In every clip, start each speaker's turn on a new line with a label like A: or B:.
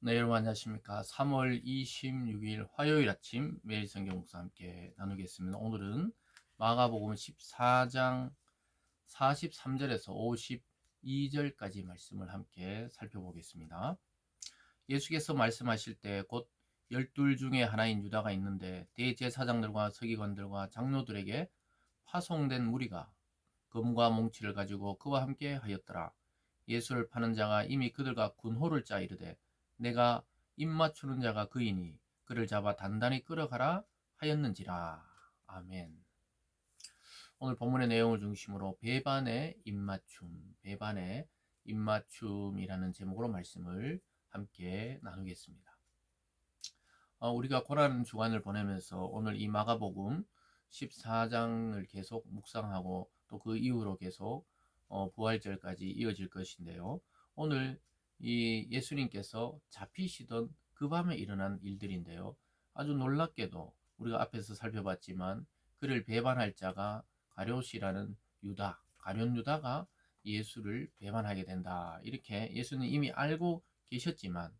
A: 네, 여러분 안녕하십니까. 3월 26일 화요일 아침 매일 성경 묵상 함께 나누겠습니다. 오늘은 마가복음 14장 43절에서 52절까지 말씀을 함께 살펴보겠습니다. 예수께서 말씀하실 때 곧 열둘 중에 하나인 유다가 있는데 대제사장들과 서기관들과 장로들에게 파송된 무리가 금과 몽치를 가지고 그와 함께 하였더라. 예수를 파는 자가 이미 그들과 군호를 짜 이르되 내가 입맞추는 자가 그이니 그를 잡아 단단히 끌어가라 하였는지라. 아멘. 오늘 본문의 내용을 중심으로 배반의 입맞춤이라는 제목으로 말씀을 함께 나누겠습니다. 우리가 고난 주간을 보내면서 오늘 이 마가복음 14장을 계속 묵상하고 또 그 이후로 계속 부활절까지 이어질 것인데요. 오늘 이 예수님께서 잡히시던 그 밤에 일어난 일들인데요. 아주 놀랍게도 우리가 앞에서 살펴봤지만 그를 배반할 자가 가룟이라는 가룟 유다가 예수를 배반하게 된다. 이렇게 예수는 이미 알고 계셨지만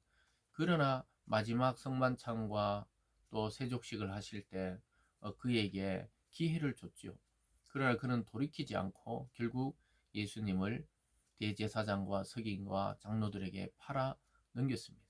A: 그러나 마지막 성만찬과 또 세족식을 하실 때 그에게 기회를 줬죠. 그러나 그는 돌이키지 않고 결국 예수님을 대제사장과 서기관과 장로들에게 팔아 넘겼습니다.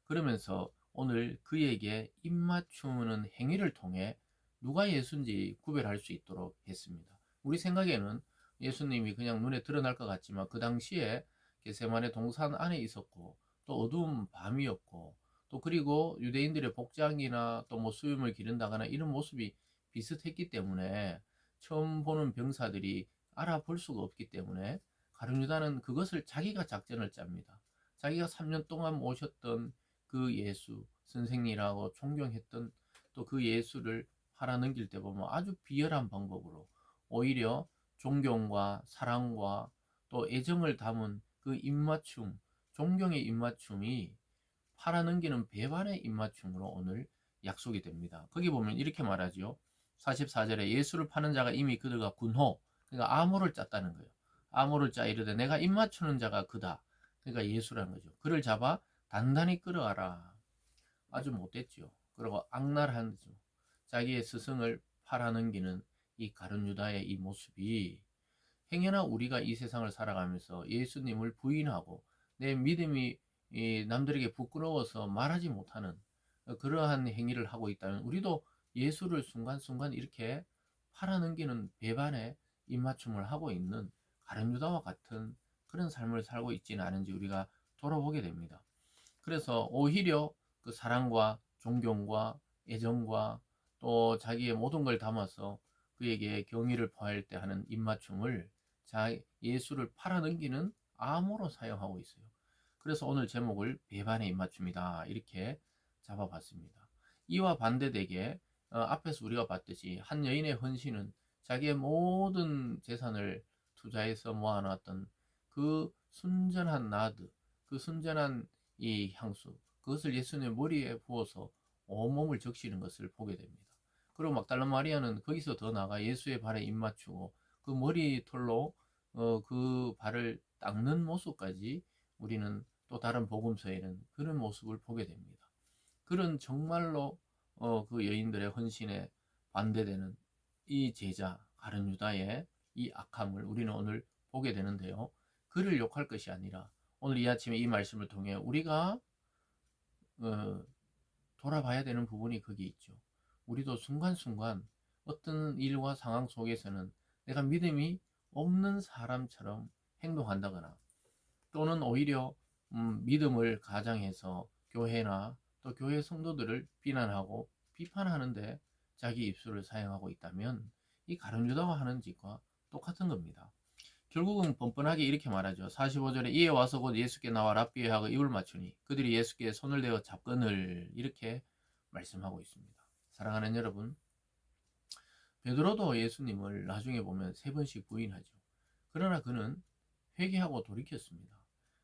A: 그러면서 오늘 그에게 입맞추는 행위를 통해 누가 예수인지 구별할 수 있도록 했습니다. 우리 생각에는 예수님이 그냥 눈에 드러날 것 같지만 그 당시에 겟세마네 동산 안에 있었고 또 어두운 밤이었고 또 그리고 유대인들의 복장이나 또 뭐 수염을 기른다거나 이런 모습이 비슷했기 때문에 처음 보는 병사들이 알아볼 수가 없기 때문에 가룟 유다는 그것을 자기가 작전을 짭니다. 자기가 3년 동안 모셨던 그 예수 선생이라고 존경했던 또 그 예수를 팔아넘길 때 보면 아주 비열한 방법으로 오히려 존경과 사랑과 또 애정을 담은 그 입맞춤, 존경의 입맞춤이 팔아넘기는 배반의 입맞춤으로 오늘 약속이 됩니다. 거기 보면 이렇게 말하죠. 44절에 예수를 파는 자가 이미 그들과 군호, 그러니까 암호를 짰다는 거예요. 암호를 짜 이르되 내가 입맞추는 자가 그다. 그러니까 예수라는 거죠. 그를 잡아 단단히 끌어가라. 아주 못됐죠. 그리고 악랄한 자기의 스승을 팔아넘기는 이 가룟 유다의 이 모습이 행여나 우리가 이 세상을 살아가면서 예수님을 부인하고 내 믿음이 남들에게 부끄러워서 말하지 못하는 그러한 행위를 하고 있다면 우리도 예수를 순간순간 이렇게 팔아넘기는 배반의 입맞춤을 하고 있는 가룟 유다와 같은 그런 삶을 살고 있지는 않은지 우리가 돌아보게 됩니다. 그래서 오히려 그 사랑과 존경과 애정과 또 자기의 모든 걸 담아서 그에게 경의를 표할 때 하는 입맞춤을 예수를 팔아넘기는 암호로 사용하고 있어요. 그래서 오늘 제목을 배반의 입맞춤이다 이렇게 잡아봤습니다. 이와 반대되게 앞에서 우리가 봤듯이 한 여인의 헌신은 자기의 모든 재산을 투자해서 모아놨던 그 순전한 나드, 그 순전한 이 향수, 그것을 예수님의 머리에 부어서 온몸을 적시는 것을 보게 됩니다. 그리고 막달라 마리아는 거기서 더 나아가 예수의 발에 입 맞추고 그 머리털로 그 발을 닦는 모습까지 우리는 또 다른 복음서에는 그런 모습을 보게 됩니다. 그런 정말로 그 여인들의 헌신에 반대되는 이 제자 가룟 유다의 이 악함을 우리는 오늘 보게 되는데요. 그를 욕할 것이 아니라 오늘 이 아침에 이 말씀을 통해 우리가 어, 돌아봐야 되는 부분이 거기 있죠. 우리도 순간순간 어떤 일과 상황 속에서는 내가 믿음이 없는 사람처럼 행동한다거나 또는 오히려 믿음을 가장해서 교회나 또 교회 성도들을 비난하고 비판하는데 자기 입술을 사용하고 있다면 이 가룟 유다가 하는 짓과 똑같은 겁니다. 결국은 뻔뻔하게 이렇게 말하죠. 45절에 이에 와서 곧 예수께 나와 랍비에 하고 입을 맞추니 그들이 예수께 손을 대어 잡건을 이렇게 말씀하고 있습니다. 사랑하는 여러분, 베드로도 예수님을 나중에 보면 3번씩 부인하죠. 그러나 그는 회개하고 돌이켰습니다.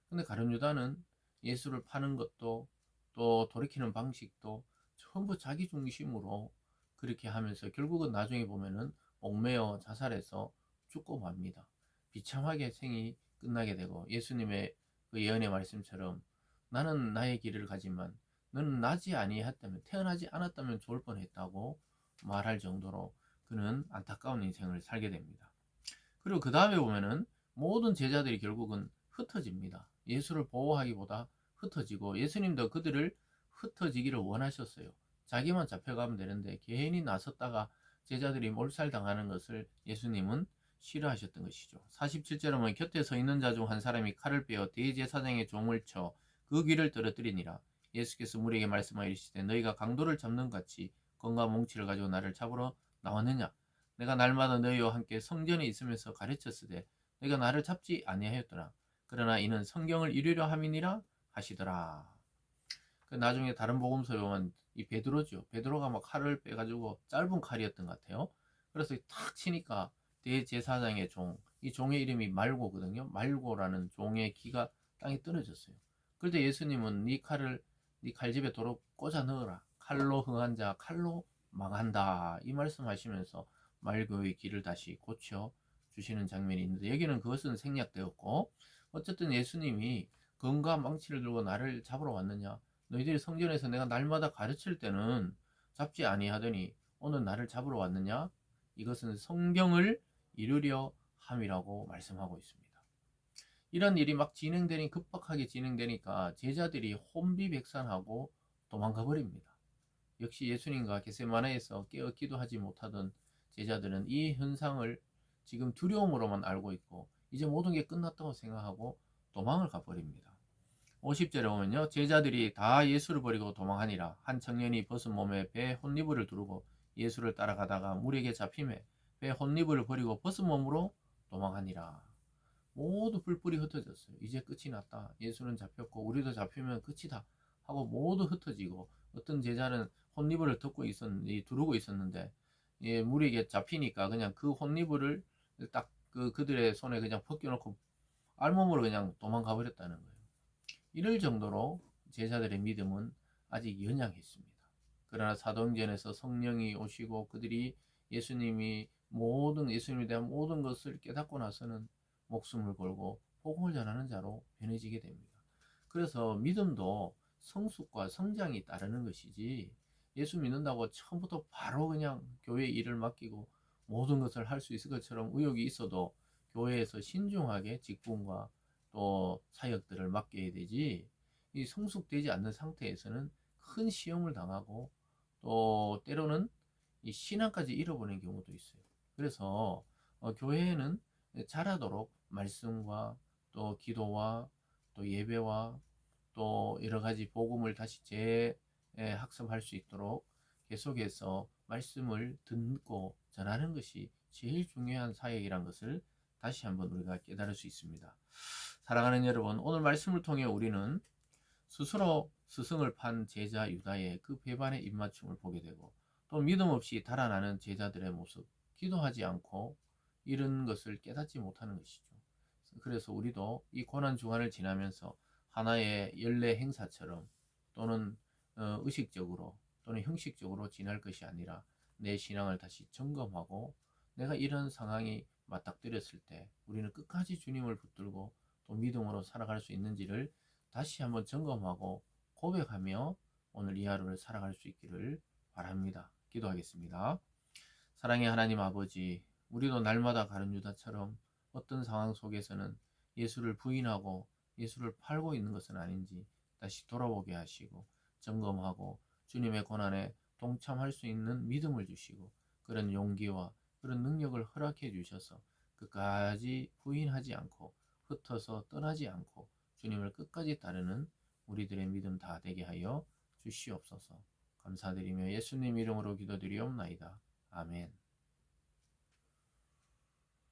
A: 근데 가룟 유다는 예수를 파는 것도 또 돌이키는 방식도 전부 자기 중심으로 그렇게 하면서 결국은 나중에 보면은 옥매어 자살해서 죽고 맙니다. 비참하게 생이 끝나게 되고 예수님의 그 예언의 말씀처럼 나는 나의 길을 가지만 너는 나지 아니했다면, 태어나지 않았다면 좋을 뻔했다고 말할 정도로 그는 안타까운 인생을 살게 됩니다. 그리고 그 다음에 보면은 모든 제자들이 결국은 흩어집니다. 예수를 보호하기보다 흩어지고, 예수님도 그들을 흩어지기를 원하셨어요. 자기만 잡혀가면 되는데 괜히 나섰다가 제자들이 몰살당하는 것을 예수님은 싫어하셨던 것이죠. 47절에 보면 곁에 서 있는 자 중 한 사람이 칼을 빼어 대제사장의 종을 쳐 그 귀를 떨어뜨리니라. 예수께서 무리에게 말씀하여 이르시되 너희가 강도를 잡는 같이 검과 뭉치를 가지고 나를 잡으러 나왔느냐? 내가 날마다 너희와 함께 성전에 있으면서 가르쳤으되 너희가 나를 잡지 아니하였더라. 그러나 이는 성경을 이루려 함이니라 하시더라. 그 나중에 다른 복음서에 보면 이 베드로죠. 베드로가 막 칼을 빼가지고, 짧은 칼이었던 것 같아요. 그래서 탁 치니까 대제사장의 종, 이 종의 이름이 말고거든요. 말고라는 종의 귀가 땅에 떨어졌어요. 그런데 예수님은 네 칼을 네 칼집에 도로 꽂아 넣어라. 칼로 흥한 자 칼로 망한다. 이 말씀하시면서 말고의 귀를 다시 고쳐 주시는 장면이 있는데, 여기는 그것은 생략되었고, 어쨌든 예수님이 검과 망치를 들고 나를 잡으러 왔느냐? 너희들이 성전에서 내가 날마다 가르칠 때는 잡지 아니하더니 오늘 나를 잡으러 왔느냐? 이것은 성경을 이루려 함이라고 말씀하고 있습니다. 이런 일이 막 급박하게 진행되니까 제자들이 혼비백산하고 도망가 버립니다. 역시 예수님과 겟세마네에서 깨어 기도하지 못하던 제자들은 이 현상을 지금 두려움으로만 알고 있고, 이제 모든 게 끝났다고 생각하고 도망을 가버립니다. 50절에 보면요, 제자들이 다 예수를 버리고 도망하니라. 한 청년이 벗은 몸에 배 혼니부를 두르고 예수를 따라가다가 물에게 잡히매 배 혼니부를 버리고 벗은 몸으로 도망하니라. 모두 뿔뿔이 흩어졌어요. 이제 끝이 났다. 예수는 잡혔고 우리도 잡히면 끝이다 하고 모두 흩어지고, 어떤 제자는 혼니부를 두르고 있었는데, 예, 물에게 잡히니까 그냥 그 혼니부를 딱 그들의 손에 그냥 벗겨놓고 알몸으로 그냥 도망가 버렸다는 거예요. 이럴 정도로 제자들의 믿음은 아직 연약했습니다. 그러나 사도행전에서 성령이 오시고 그들이 예수님에 대한 모든 것을 깨닫고 나서는 목숨을 걸고 복음을 전하는 자로 변해지게 됩니다. 그래서 믿음도 성숙과 성장이 따르는 것이지, 예수 믿는다고 처음부터 바로 그냥 교회 일을 맡기고 모든 것을 할 수 있을 것처럼 의욕이 있어도 교회에서 신중하게 직분과 또 사역들을 맡겨야 되지, 이 성숙되지 않는 상태에서는 큰 시험을 당하고 또 때로는 이 신앙까지 잃어버리는 경우도 있어요. 그래서 교회에는 자라도록 말씀과 또 기도와 또 예배와 또 여러 가지 복음을 다시 재학습할 수 있도록 계속해서 말씀을 듣고 전하는 것이 제일 중요한 사역이란 것을 다시 한번 우리가 깨달을 수 있습니다. 사랑하는 여러분, 오늘 말씀을 통해 우리는 스스로 스승을 판 제자 유다의 그 배반의 입맞춤을 보게 되고, 또 믿음 없이 달아나는 제자들의 모습, 기도하지 않고 이런 것을 깨닫지 못하는 것이죠. 그래서 우리도 이 고난 주간을 지나면서 하나의 연례 행사처럼 또는 의식적으로 또는 형식적으로 지날 것이 아니라 내 신앙을 다시 점검하고, 내가 이런 상황이 맞닥뜨렸을 때 우리는 끝까지 주님을 붙들고 또 믿음으로 살아갈 수 있는지를 다시 한번 점검하고 고백하며 오늘 이 하루를 살아갈 수 있기를 바랍니다. 기도하겠습니다. 사랑의 하나님 아버지, 우리도 날마다 가룟 유다처럼 어떤 상황 속에서는 예수를 부인하고 예수를 팔고 있는 것은 아닌지 다시 돌아보게 하시고 점검하고 주님의 고난에 동참할 수 있는 믿음을 주시고 그런 용기와 그런 능력을 허락해 주셔서 끝까지 부인하지 않고 흩어서 떠나지 않고 주님을 끝까지 따르는 우리들의 믿음 다 되게 하여 주시옵소서. 감사드리며 예수님 이름으로 기도드리옵나이다. 아멘.